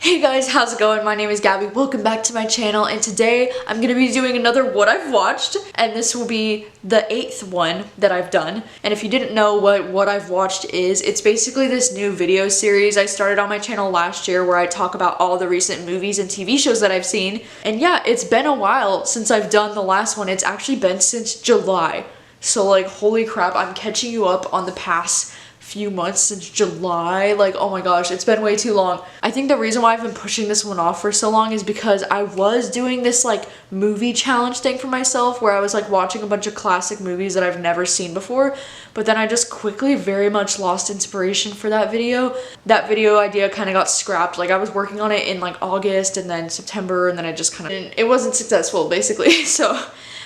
Hey guys, how's it going? My name is Gabby. Welcome back to my channel, and today I'm going to be doing another what I've watched, and this will be the 8th one that I've done. And if you didn't know what I've watched is, it's basically this new video series I started on my channel last year where I talk about all the recent movies and TV shows that I've seen. And yeah, it's been a while since I've done the last one. It's actually been since July. So like, holy crap, I'm catching you up on the past few months since July. Like, oh my gosh, it's been way too long. I think the reason why I've been pushing this one off for so long is because I was doing this like movie challenge thing for myself where I was like watching a bunch of classic movies that I've never seen before, but then I just quickly very much lost inspiration for that video. That video idea kind of got scrapped. Like, I was working on it in like August and then September, and then I just kind of, it wasn't successful basically. So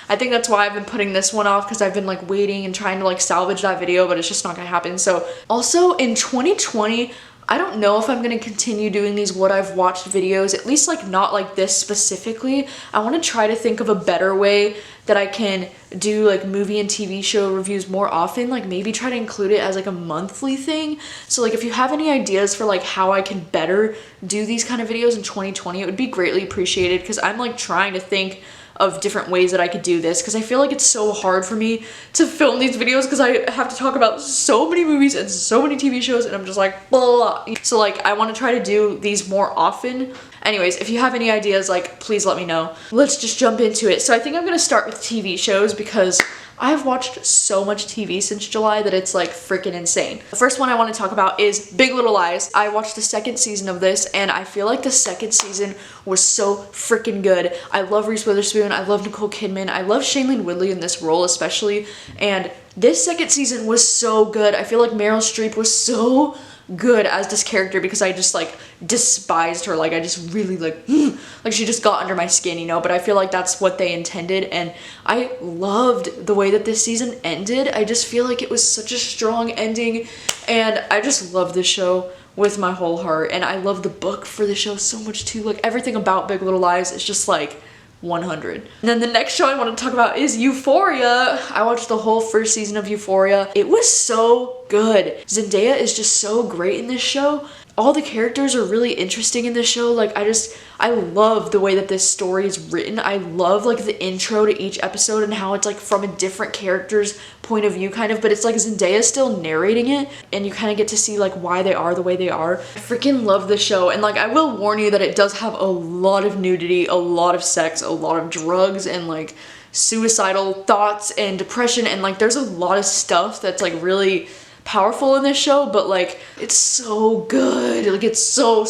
I think that's why I've been putting this one off, because I've been like waiting and trying to like salvage that video, but it's just not gonna happen. So also in 2020, I don't know if I'm gonna continue doing these what I've watched videos, at least like not like this specifically. I want to try to think of a better way that I can do like movie and TV show reviews more often, like maybe try to include it as like a monthly thing. So like, if you have any ideas for like how I can better do these kind of videos in 2020, it would be greatly appreciated, because I'm like trying to think of different ways that I could do this, because I feel like it's so hard for me to film these videos because I have to talk about so many movies and so many TV shows, and I'm just like blah, blah, blah. So like, I want to try to do these more often. Anyways, if you have any ideas, like, please let me know. Let's just jump into it. So I think I'm gonna start with TV shows, because I've watched so much TV since July that it's like freaking insane. The first one I want to talk about is Big Little Lies. I watched the second season of this, and I feel like the second season was so freaking good. I love Reese Witherspoon, I love Nicole Kidman, I love Shailene Woodley in this role especially, and this second season was so good. I feel like Meryl Streep was so good as this character, because I just like despised her. Like, I just really like she just got under my skin, you know. But I feel like that's what they intended, and I loved the way that this season ended. I just feel like it was such a strong ending, and I just love this show with my whole heart. And I love the book for the show so much too. Like, everything about Big Little Lies is just like 100. And then the next show I want to talk about is Euphoria. I watched the whole first season of Euphoria. It was so good. Zendaya is just so great in this show. All the characters are really interesting in this show. Like, I love the way that this story is written. I love like the intro to each episode and how it's like from a different character's point of view kind of, but it's like Zendaya still narrating it, and you kind of get to see like why they are the way they are. I freaking love the show, and like, I will warn you that it does have a lot of nudity, a lot of sex, a lot of drugs, and like suicidal thoughts and depression, and like there's a lot of stuff that's like really powerful in this show, but like, it's so good. Like, it's so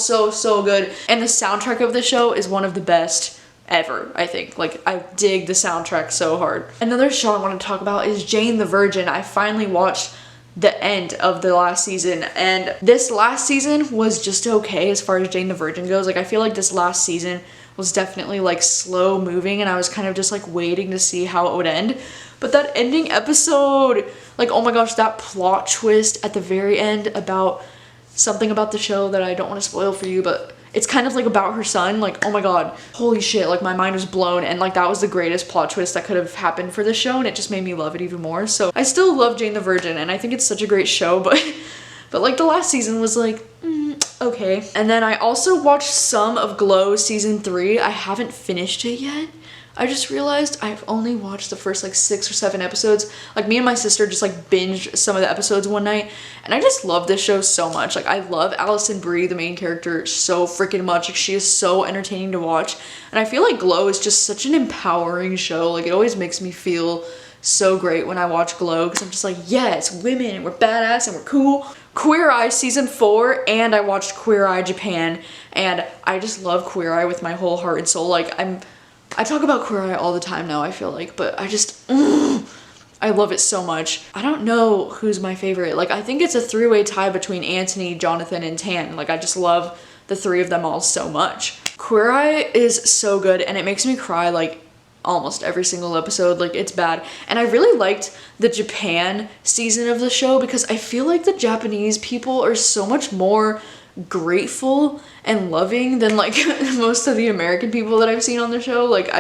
good. And the soundtrack of the show is one of the best ever, I think. Like, I dig the soundtrack so hard. Another show I want to talk about is Jane the Virgin. I finally watched the end of the last season, and this last season was just okay as far as Jane the Virgin goes. Like, I feel like this last season was definitely like slow moving, and I was kind of just like waiting to see how it would end. But that ending episode, like, oh my gosh, that plot twist at the very end about something about the show that I don't want to spoil for you, but it's kind of like about her son. Like, oh my god, holy shit, like my mind was blown, and like that was the greatest plot twist that could have happened for this show, and it just made me love it even more. So I still love Jane the Virgin, and I think it's such a great show, but like the last season was like okay. And then I also watched some of Glow season 3. I haven't finished it yet. I just realized I've only watched the first like 6 or 7 episodes. Like, me and my sister just like binged some of the episodes one night, and I just love this show so much. Like, I love Alison Brie, the main character, so freaking much. Like, she is so entertaining to watch, and I feel like Glow is just such an empowering show. Like, it always makes me feel so great when I watch Glow, because I'm just like, yes, women, and we're badass and we're cool. Queer Eye season 4, and I watched Queer Eye Japan, and I just love Queer Eye with my whole heart and soul. Like, I talk about Queer Eye all the time now, I feel like, but I just, I love it so much. I don't know who's my favorite. Like, I think it's a 3-way tie between Anthony, Jonathan, and Tan. Like, I just love the 3 of them all so much. Queer Eye is so good, and it makes me cry like almost every single episode. Like, it's bad. And I really liked the Japan season of the show, because I feel like the Japanese people are so much more grateful and loving than like most of the American people that I've seen on the show. Like,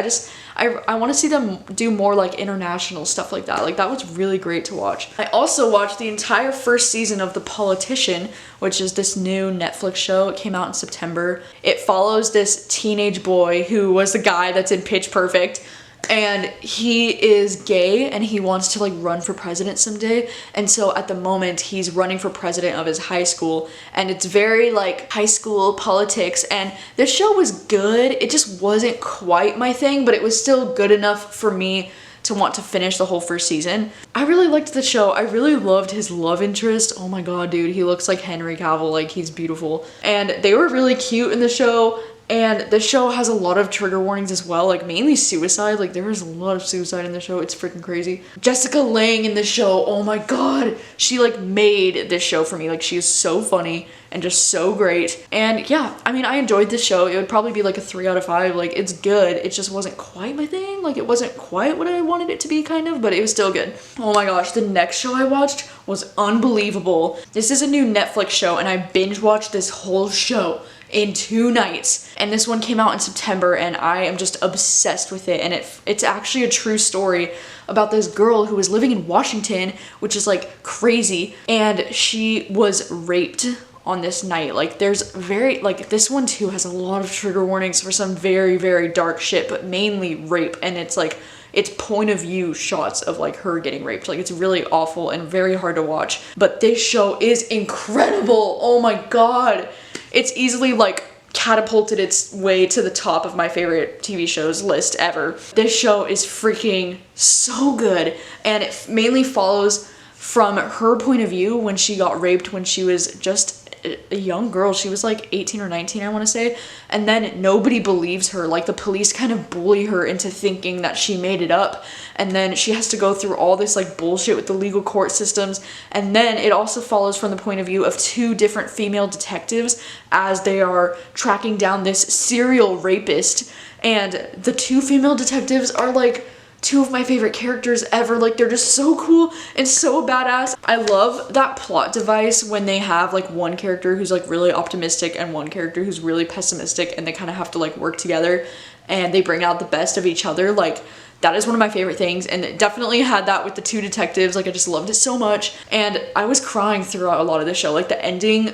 I want to see them do more like international stuff like that. Like that was really great to watch. I also watched the entire first season of The Politician, which is this new Netflix show. It came out in September. It follows this teenage boy who was the guy that's in Pitch Perfect. And he is gay and he wants to like run for president someday. And so at the moment he's running for president of his high school, and it's very like high school politics. And this show was good. It just wasn't quite my thing, but it was still good enough for me to want to finish the whole first season. I really liked the show. I really loved his love interest. Oh my god, dude, he looks like Henry Cavill. Like, he's beautiful. And they were really cute in the show. And the show has a lot of trigger warnings as well, like mainly suicide. Like there is a lot of suicide in the show. It's freaking crazy. Jessica Lange in the show, oh my god, she like made this show for me. Like she is so funny and just so great. And yeah, I mean, I enjoyed this show. It would probably be like a 3 out of 5. Like it's good. It just wasn't quite my thing. Like it wasn't quite what I wanted it to be kind of, but it was still good. Oh my gosh, the next show I watched was unbelievable. This is a new Netflix show and I binge watched this whole show in 2 nights, and this one came out in September and I am just obsessed with it. And it's actually a true story about this girl who was living in Washington, which is like crazy, and she was raped on this night. Like there's very, like this one too has a lot of trigger warnings for some very, very dark shit, but mainly rape. And it's like, it's point of view shots of like her getting raped. Like it's really awful and very hard to watch, but this show is incredible. Oh my god. It's easily like catapulted its way to the top of my favorite TV shows list ever. This show is freaking so good, and it mainly follows from her point of view when she got raped when she was just a young girl. She was like 18 or 19, I want to say, and then nobody believes her. Like the police kind of bully her into thinking that she made it up, and then she has to go through all this like bullshit with the legal court systems. And then it also follows from the point of view of 2 different female detectives as they are tracking down this serial rapist, and the 2 female detectives are like 2 of my favorite characters ever. Like they're just so cool and so badass. I love that plot device when they have like one character who's like really optimistic and one character who's really pessimistic, and they kind of have to like work together and they bring out the best of each other. Like that is one of my favorite things, and it definitely had that with the 2 detectives. Like I just loved it so much, and I was crying throughout a lot of the show. Like the ending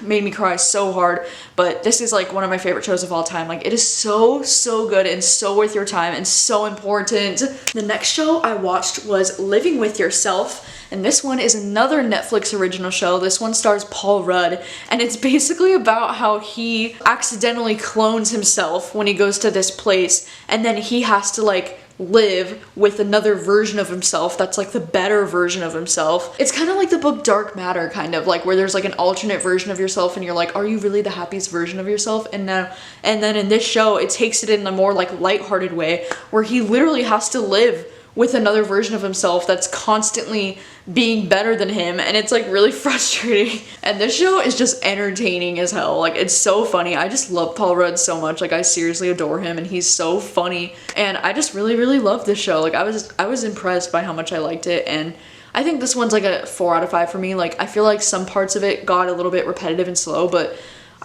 made me cry so hard, but this is like one of my favorite shows of all time. Like it is so good and so worth your time and so important. The next show I watched was Living with Yourself, and this one is another Netflix original show. This one stars Paul Rudd, and it's basically about how he accidentally clones himself when he goes to this place, and then he has to like live with another version of himself that's like the better version of himself. It's kind of like the book Dark Matter, kind of like where there's like an alternate version of yourself and you're like, are you really the happiest version of yourself? And then in this show it takes it in a more like lighthearted way where he literally has to live with another version of himself that's constantly being better than him, and it's like really frustrating. And this show is just entertaining as hell. Like it's so funny. I just love Paul Rudd so much. Like I seriously adore him, and he's so funny, and I just really love this show. Like I was impressed by how much I liked it, and I think this one's like a 4 out of 5 for me. Like I feel like some parts of it got a little bit repetitive and slow, but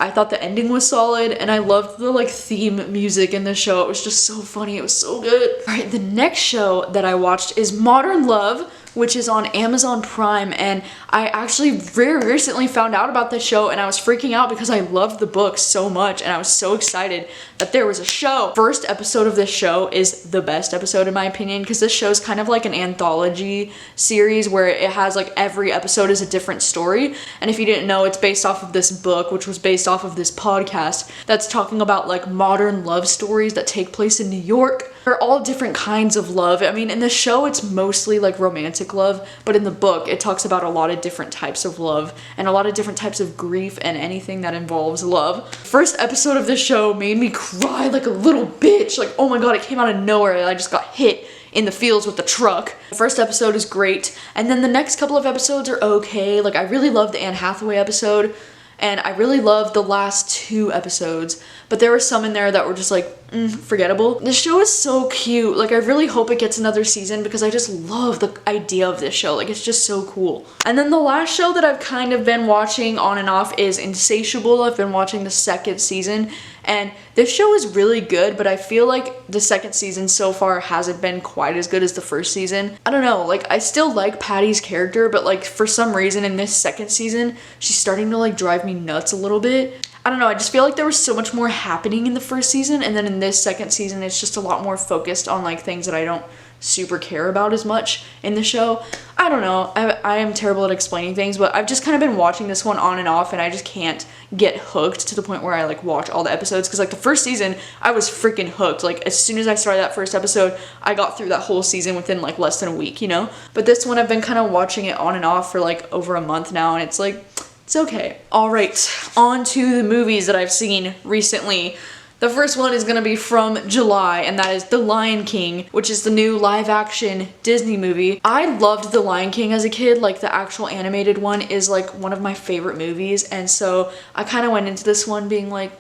I thought the ending was solid, and I loved the like theme music in the show. It was just so funny. It was so good. All right, the next show that I watched is Modern Love, which is on Amazon Prime, and I actually very recently found out about this show, and I was freaking out because I loved the book so much, and I was so excited that there was a show. First episode of this show is the best episode in my opinion, because this show is kind of like an anthology series where it has like every episode is a different story. And if you didn't know, it's based off of this book, which was based off of this podcast that's talking about like modern love stories that take place in New York. They're all different kinds of love. I mean, in the show it's mostly like romantic love, but in the book it talks about a lot of different types of love and a lot of different types of grief and anything that involves love. First episode of this show made me cry like a little bitch. Like, oh my god, it came out of nowhere and I just got hit in the fields with the truck. The first episode is great, and then the next couple of episodes are okay. Like I really love the Anne Hathaway episode, and I really loved the last 2 episodes, but there were some in there that were just like forgettable. This show is so cute. Like I really hope it gets another season because I just love the idea of this show. Like it's just so cool. And then the last show that I've kind of been watching on and off is Insatiable. I've been watching the 2nd season, and this show is really good, but I feel like the second season so far hasn't been quite as good as the first season. I don't know, like I still like Patty's character, but like for some reason in this second season, she's starting to like drive me nuts a little bit. I don't know, I just feel like there was so much more happening in the first season, and then in this second season it's just a lot more focused on like things that I don't super care about as much in the show. I don't know, I am terrible at explaining things, but I've just kind of been watching this one on and off, and I just can't get hooked to the point where I like watch all the episodes, because like the first season I was freaking hooked. Like as soon as I started that first episode, I got through that whole season within like less than a week, you know? But this one I've been kind of watching it on and off for like over a month now, and it's like, it's okay. All right, on to the movies that I've seen recently. The first one is gonna be from July, and that is The Lion King, which is the new live-action Disney movie. I loved The Lion King as a kid. Like the actual animated one is like one of my favorite movies, and so I kind of went into this one being like,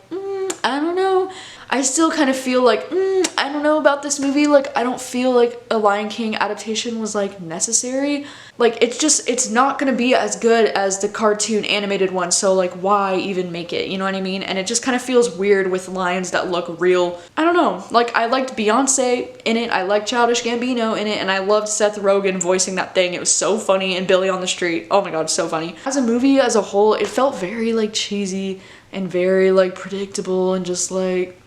I don't know. I still kind of feel like, I don't know about this movie. Like, I don't feel like a Lion King adaptation was like necessary. Like, it's not gonna be as good as the cartoon animated one, so like, why even make it? You know what I mean? And it just kind of feels weird with lions that look real. I don't know. Like, I liked Beyonce in it, I liked Childish Gambino in it, and I loved Seth Rogen voicing that thing. It was so funny, and Billy on the Street. Oh my god, so funny. As a movie as a whole, it felt very like cheesy and very like predictable and just like,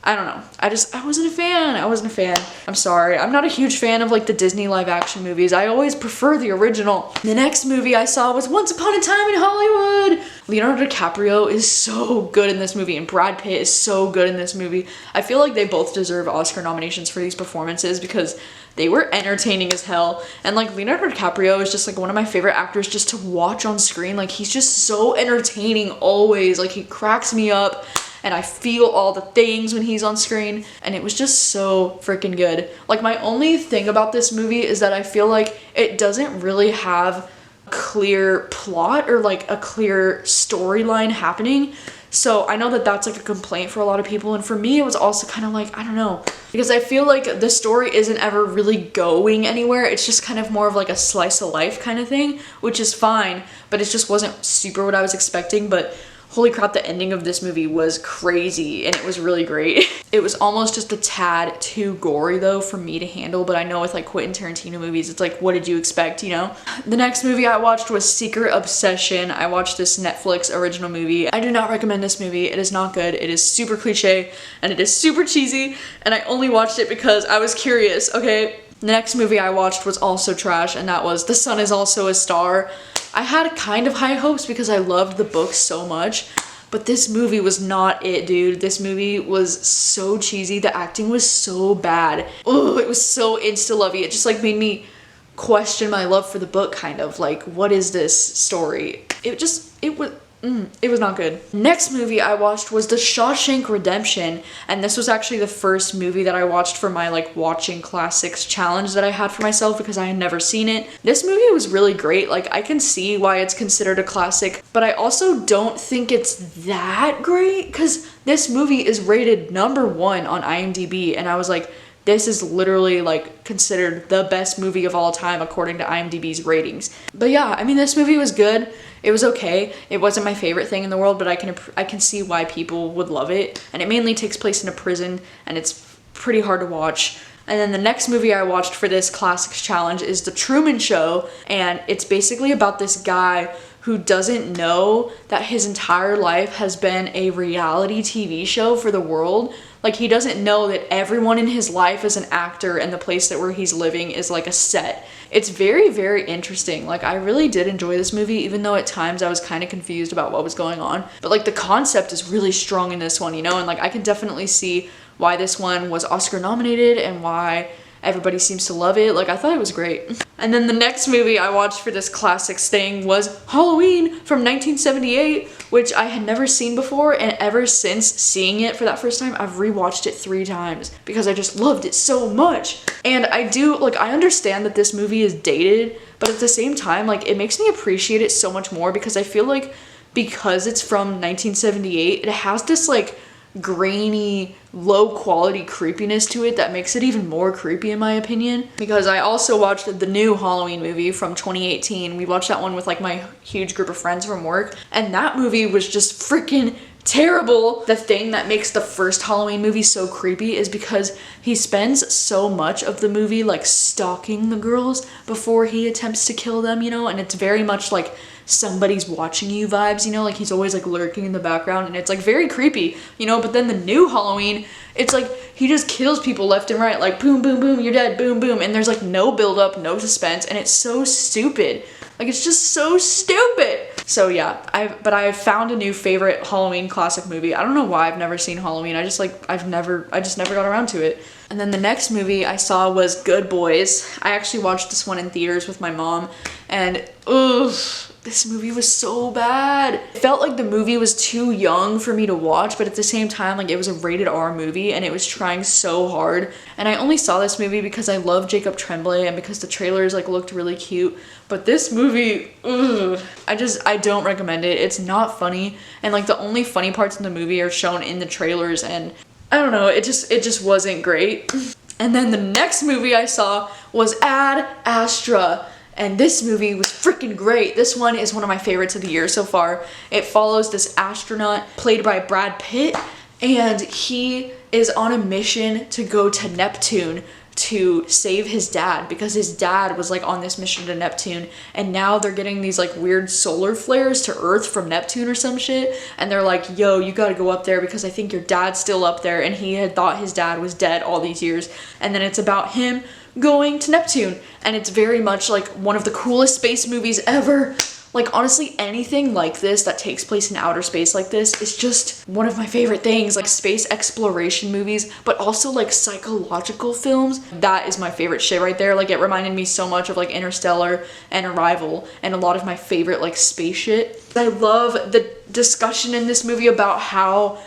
I don't know. I wasn't a fan. I wasn't a fan. I'm sorry. I'm not a huge fan of like the Disney live action movies. I always prefer the original. The next movie I saw was Once Upon a Time in Hollywood. Leonardo DiCaprio is so good in this movie, and Brad Pitt is so good in this movie. I feel like they both deserve Oscar nominations for these performances because they were entertaining as hell. And like Leonardo DiCaprio is just like one of my favorite actors just to watch on screen. Like he's just so entertaining always. Like he cracks me up, and I feel all the things when he's on screen, and it was just so freaking good. Like my only thing about this movie is that I feel like it doesn't really have a clear plot or like a clear storyline happening. So I know that that's like a complaint for a lot of people, and for me it was also kind of like, I don't know, because I feel like the story isn't ever really going anywhere. It's just kind of more of like a slice of life kind of thing, which is fine, but it just wasn't super what I was expecting. But holy crap, the ending of this movie was crazy, and it was really great. It was almost just a tad too gory though for me to handle, but I know with like Quentin Tarantino movies, it's like, what did you expect, you know? The next movie I watched was Secret Obsession. I watched this Netflix original movie. I do not recommend this movie. It is not good. It is super cliche, and it is super cheesy, and I only watched it because I was curious, okay? The next movie I watched was also trash, and that was The Sun Is Also a Star. I had kind of high hopes because I loved the book so much, but this movie was not it, dude. This movie was so cheesy. The acting was so bad. Oh, it was so insta-lovey. It just like made me question my love for the book, kind of. Like, what is this story? It was not good. Next movie I watched was The Shawshank Redemption, and this was actually the first movie that I watched for my like watching classics challenge that I had for myself because I had never seen it. This movie was really great. Like I can see why it's considered a classic, but I also don't think it's that great because this movie is rated #1 on IMDb, and I was like, this is literally like considered the best movie of all time according to IMDb's ratings. But yeah, I mean, this movie was good. It was okay. It wasn't my favorite thing in the world, but I can see why people would love it. And it mainly takes place in a prison, and it's pretty hard to watch. And then the next movie I watched for this classics challenge is The Truman Show, and it's basically about this guy who doesn't know that his entire life has been a reality TV show for the world. Like, he doesn't know that everyone in his life is an actor and the place that where he's living is like a set. It's very, very interesting. Like, I really did enjoy this movie, even though at times I was kind of confused about what was going on. But like, the concept is really strong in this one, you know? And like, I can definitely see why this one was Oscar nominated and why everybody seems to love it. Like, I thought it was great. And then the next movie I watched for this classics thing was Halloween from 1978, which I had never seen before, and ever since seeing it for that first time, I've rewatched it 3 times because I just loved it so much. And I understand that this movie is dated, but at the same time, like, it makes me appreciate it so much more because I feel like because it's from 1978, it has this like grainy, low quality creepiness to it that makes it even more creepy in my opinion. Because I also watched the new Halloween movie from 2018. We watched that one with like my huge group of friends from work, and that movie was just freaking terrible. The thing that makes the first Halloween movie so creepy is because he spends so much of the movie like stalking the girls before he attempts to kill them, you know, and it's very much like somebody's watching you vibes, you know, like he's always like lurking in the background, and it's like very creepy, you know. But then the new Halloween, it's like he just kills people left and right, like boom, boom, boom, you're dead, boom, boom, and there's like no build up, no suspense, and it's so stupid. Like, it's just so stupid. So yeah, I found a new favorite Halloween classic movie. I don't know why I've never seen Halloween. I just never got around to it. And then the next movie I saw was Good Boys. I actually watched this one in theaters with my mom, and ugh, this movie was so bad. It felt like the movie was too young for me to watch, but at the same time, like, it was a rated R movie and it was trying so hard. And I only saw this movie because I love Jacob Tremblay and because the trailers like looked really cute. But this movie, ugh, I don't recommend it. It's not funny, and like the only funny parts in the movie are shown in the trailers, and I don't know, it just wasn't great. And then the next movie I saw was Ad Astra. And this movie was freaking great. This one is one of my favorites of the year so far. It follows this astronaut played by Brad Pitt, and he is on a mission to go to Neptune to save his dad, because his dad was like on this mission to Neptune, and now they're getting these like weird solar flares to Earth from Neptune or some shit, and they're like, yo, you gotta go up there because I think your dad's still up there, and he had thought his dad was dead all these years. And then it's about him going to Neptune, and it's very much like one of the coolest space movies ever. Like, honestly, anything like this that takes place in outer space like this is just one of my favorite things. Like, space exploration movies, but also like psychological films. That is my favorite shit right there. Like, it reminded me so much of like Interstellar and Arrival and a lot of my favorite like space shit. I love the discussion in this movie about how,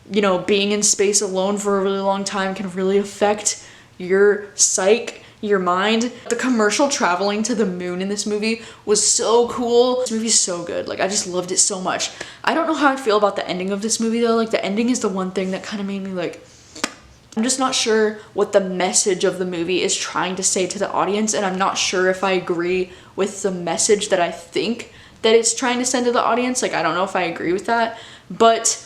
you know, being in space alone for a really long time can really affect your psyche, your mind. The commercial traveling to the moon in this movie was so cool. This movie's so good. Like, I just loved it so much. I don't know how I feel about the ending of this movie though. Like, the ending is the one thing that kind of made me like, I'm just not sure what the message of the movie is trying to say to the audience, and I'm not sure if I agree with the message that I think that it's trying to send to the audience. Like, I don't know if I agree with that, but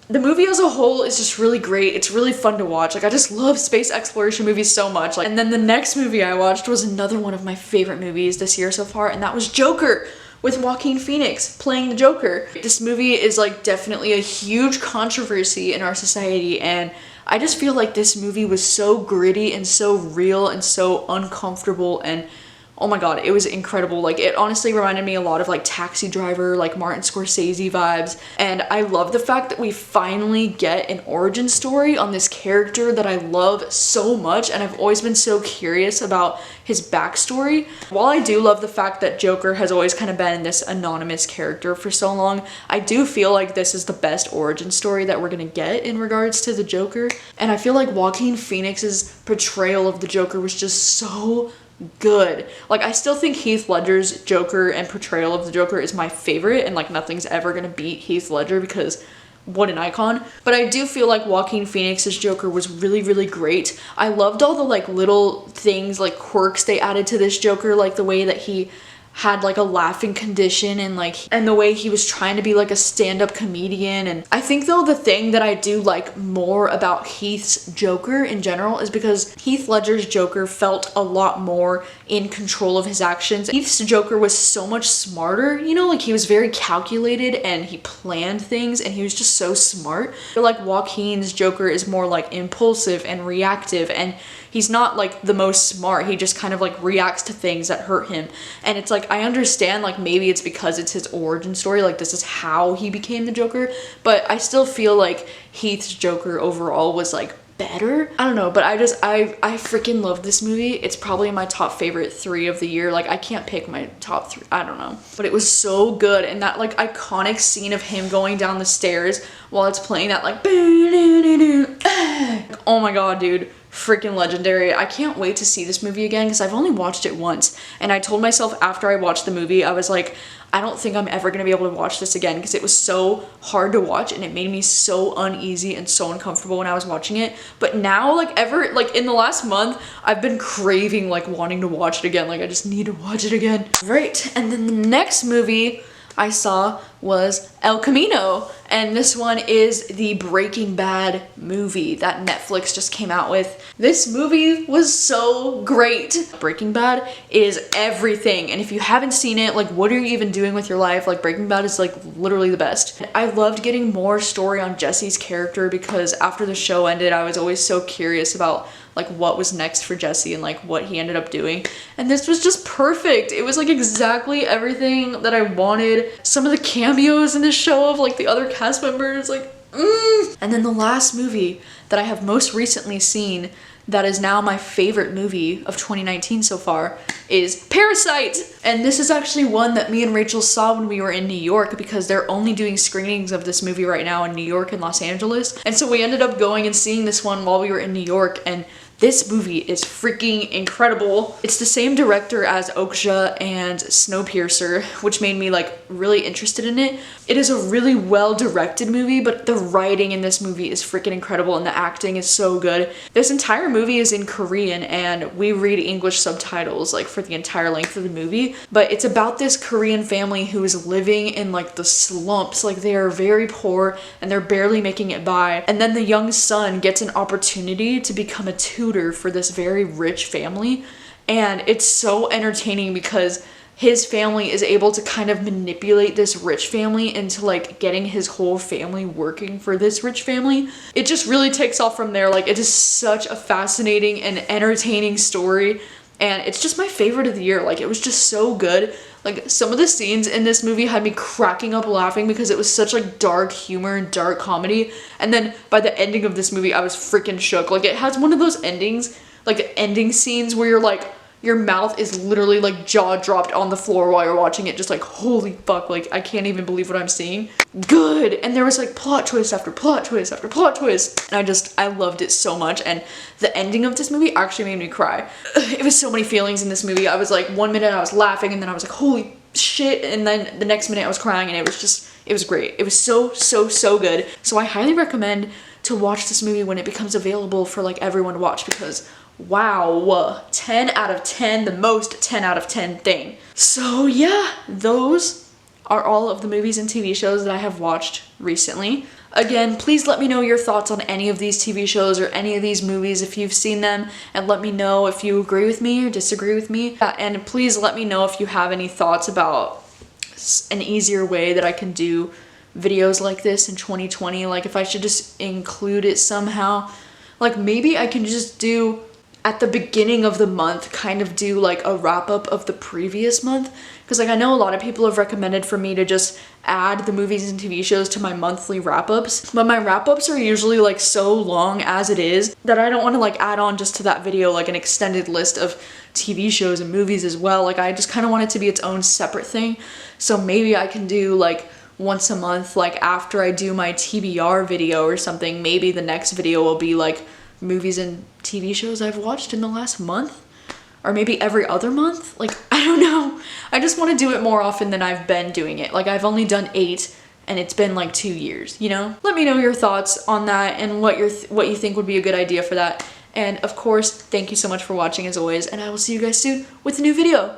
the movie as a whole is just really great. It's really fun to watch. Like, I just love space exploration movies so much. Like, and then the next movie I watched was another one of my favorite movies this year so far, and that was Joker, with Joaquin Phoenix playing the Joker. This movie is like definitely a huge controversy in our society, and I just feel like this movie was so gritty and so real and so uncomfortable, and oh my god, it was incredible. Like, it honestly reminded me a lot of like Taxi Driver, like Martin Scorsese vibes. And I love the fact that we finally get an origin story on this character that I love so much, and I've always been so curious about his backstory. While I do love the fact that Joker has always kind of been this anonymous character for so long, I do feel like this is the best origin story that we're gonna get in regards to the Joker. And I feel like Joaquin Phoenix's portrayal of the Joker was just so good. Like, I still think Heath Ledger's Joker and portrayal of the Joker is my favorite, and like nothing's ever gonna beat Heath Ledger because what an icon. But I do feel like Joaquin Phoenix's Joker was really, really great. I loved all the like little things, like quirks they added to this Joker, like the way that he had like a laughing condition, and the way he was trying to be like a stand-up comedian. And I think though the thing that I do like more about Heath's Joker in general is because Heath Ledger's Joker felt a lot more in control of his actions. Heath's Joker was so much smarter, you know, like he was very calculated and he planned things and he was just so smart. I feel like Joaquin's Joker is more like impulsive and reactive, and he's not like the most smart. He just kind of like reacts to things that hurt him. And it's like, I understand like maybe it's because it's his origin story, like this is how he became the Joker, but I still feel like Heath's Joker overall was like better. I don't know, but I freaking love this movie. It's probably my top favorite 3 of the year. Like, I can't pick my top 3, I don't know, but it was so good. And that like iconic scene of him going down the stairs while it's playing that like oh my god, dude, freaking legendary. I can't wait to see this movie again because I've only watched it once, and I told myself after I watched the movie, I was like, I don't think I'm ever gonna be able to watch this again because it was so hard to watch and it made me so uneasy and so uncomfortable when I was watching it. But now, like in the last month, I've been craving like wanting to watch it again. Like, I just need to watch it again. Right, and then the next movie I saw was El Camino, and this one is the Breaking Bad movie that Netflix just came out with. This movie was so great. Breaking Bad is everything, and if you haven't seen it, like, what are you even doing with your life? Like, Breaking Bad is like literally the best. I loved getting more story on Jesse's character because after the show ended, I was always so curious about like what was next for Jesse and like what he ended up doing. And this was just perfect. It was like exactly everything that I wanted. Some of the cameos in this show of like the other cast members, like, And then the last movie that I have most recently seen that is now my favorite movie of 2019 so far is Parasite. And this is actually one that me and Rachel saw when we were in New York because they're only doing screenings of this movie right now in New York and Los Angeles. And so we ended up going and seeing this one while we were in New York, and this movie is freaking incredible. It's the same director as Okja and Snowpiercer, which made me like really interested in it. It is a really well directed movie, but the writing in this movie is freaking incredible and the acting is so good. This entire movie is in Korean and we read English subtitles like for the entire length of the movie, but it's about this Korean family who is living in like the slumps. Like they are very poor and they're barely making it by. And then the young son gets an opportunity to become a tutor for this very rich family, and it's so entertaining because his family is able to kind of manipulate this rich family into like getting his whole family working for this rich family. It just really takes off from there. Like, it is such a fascinating and entertaining story, and it's just my favorite of the year. Like, it was just so good. Like, some of the scenes in this movie had me cracking up laughing because it was such like dark humor and dark comedy. And then by the ending of this movie, I was freaking shook. Like, it has one of those endings, like the ending scenes where you're like, your mouth is literally like jaw dropped on the floor while you're watching it, just like, holy fuck, like I can't even believe what I'm seeing. Good. And there was like plot twist after plot twist after plot twist, and I loved it so much. And the ending of this movie actually made me cry. It was so many feelings in this movie. I was like, one minute I was laughing and then I was like, holy shit, and then the next minute I was crying, and it was great. It was so good. So I highly recommend to watch this movie when it becomes available for like everyone to watch, because wow, 10 out of 10, the most 10 out of 10 thing. So yeah, those are all of the movies and TV shows that I have watched recently. Again, please let me know your thoughts on any of these TV shows or any of these movies if you've seen them, and let me know if you agree with me or disagree with me. And please let me know if you have any thoughts about an easier way that I can do videos like this in 2020. Like, if I should just include it somehow. Like, maybe I can just do at the beginning of the month, kind of do like a wrap up of the previous month. Because like, I know a lot of people have recommended for me to just add the movies and TV shows to my monthly wrap ups, but my wrap ups are usually like so long as it is that I don't want to like add on just to that video like an extended list of TV shows and movies as well. Like, I just kind of want it to be its own separate thing. So maybe I can do like once a month, like after I do my TBR video or something, maybe the next video will be like movies and TV shows I've watched in the last month, or maybe every other month. Like, I don't know. I just want to do it more often than I've been doing it. Like, I've only done 8 and it's been like 2 years, you know? Let me know your thoughts on that and what you think would be a good idea for that. And of course, thank you so much for watching as always, and I will see you guys soon with a new video.